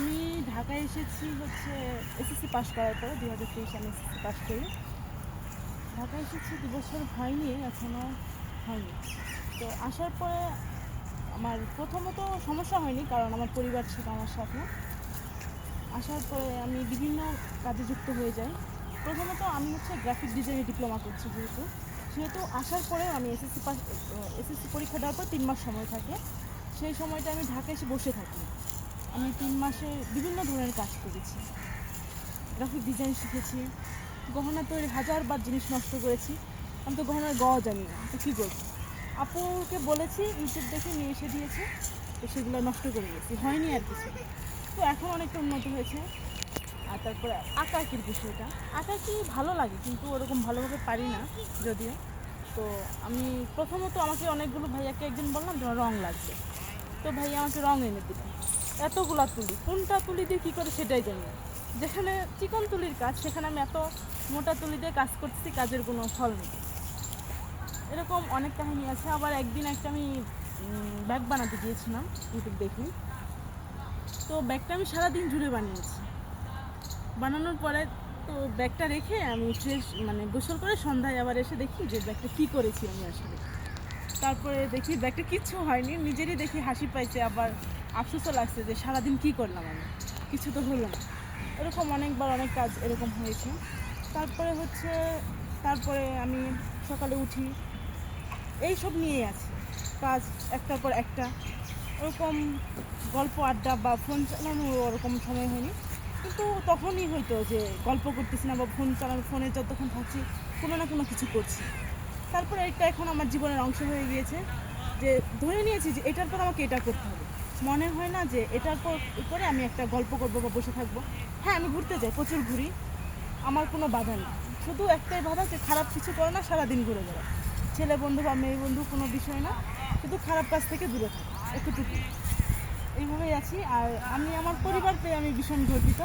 আমি ঢাকায় এসেছি হচ্ছে এসএসসি পাস করার পরে 2023 আমি এসএসসি পাস করি। ঢাকায় এসেছি 2 বছর হয়নি, এখনও হয়নি। তো আসার পরে আমার প্রথমত সমস্যা হয়নি, কারণ আমার পরিবার ছিল আমার সাথে। আসার পরে আমি বিভিন্ন কাজে যুক্ত হয়ে যাই। প্রথমত আমি হচ্ছে গ্রাফিক ডিজাইনে ডিপ্লোমা করছি, সেহেতু আসার পরে আমি এসএসসি পরীক্ষা দেওয়ার পর 3 মাস সময় থাকে। সেই সময়টা আমি ঢাকায় এসে বসে থাকি। আমি 3 মাসে বিভিন্ন ধরনের কাজ করেছি, গ্রাফিক ডিজাইন শিখেছি, গহনা তৈরি হাজারবার জিনিস নষ্ট করেছি। আমি তো গহনার জানি না, তো কী করবো? আপুকে বলেছি, ইউটিউব দেখে নিয়ে এসে দিয়েছে, তো সেগুলো নষ্ট করে গেছি, হয়নি আর কিছু। তো এখন অনেকটা উন্নত হয়েছে। আর তারপরে আঁকাআঁকির বিষয়টা, আঁকাআঁকি ভালো লাগে, কিন্তু ওরকম ভালোভাবে পারি না যদিও। তো আমি প্রথমত আমাকে অনেকগুলো ভাইয়াকে একদিন বললাম তোমার রঙ লাগবে, তো ভাইয়া আমাকে রঙ এনে দিল। এতগুলা তুলি, কোনটা তুলি দিয়ে কী করে সেটাই জানি না। যেখানে চিকন তুলির কাজ, সেখানে আমি এত মোটা তুলি দিয়ে কাজ করতেছি, কাজের কোনো ফল নেই। এরকম অনেক কাহিনী আছে। আবার একদিন আমি ব্যাগ বানাতে গিয়েছিলাম ইউটিউব দেখি। তো ব্যাগটা আমি সারাদিন জুড়ে বানিয়েছি। বানানোর পরে তো ব্যাগটা রেখে আমি ফ্রেশ গোসল করে সন্ধ্যায় আবার এসে দেখি যে ব্যাগটা কী করেছি আমি আসলে। তারপরে দেখি ব্যাগটা কিচ্ছু হয়নি, নিজেরই দেখি হাসি পাইছে, আবার আফসোসও লাগছে যে সারাদিন কী করলাম আমি, কিছু তো হলো না। এরকম অনেকবার অনেক কাজ এরকম হয়েছে। তারপরে আমি সকালে উঠি, এইসব নিয়েই আছি কাজ, একটার পর একটা। ওরকম গল্প আড্ডা বা ফোন চালানো ওরকম সময় হয়নি, কিন্তু তখনই হয়তো যে গল্প করতেছি না বা ফোন চালানো, ফোনে যতক্ষণ থাকছি কোনো না কোনো কিছু করছি। তারপরে এটা এখন আমার জীবনের অংশ হয়ে গিয়েছে, যে ধরে নিয়েছি যে এটার পর আমাকে এটা করতে হবে। মনে হয় না যে এটার পর করে আমি একটা গল্প করবো বা বসে থাকবো। হ্যাঁ, আমি ঘুরতে যাই, প্রচুর ঘুরি, আমার কোনো বাধা নেই। শুধু একটাই বাধা, যে খারাপ কিছু করে না, সারাদিন ঘুরে বেড়ায়। ছেলে বন্ধু বা মেয়ে বন্ধু কোনো বিষয় না, শুধু খারাপ কাজ থেকে দূরে থাকে, এতটুকু। এইভাবেই আছি। আর আমি আমার পরিবার পেয়ে আমি ভীষণ গর্বিত।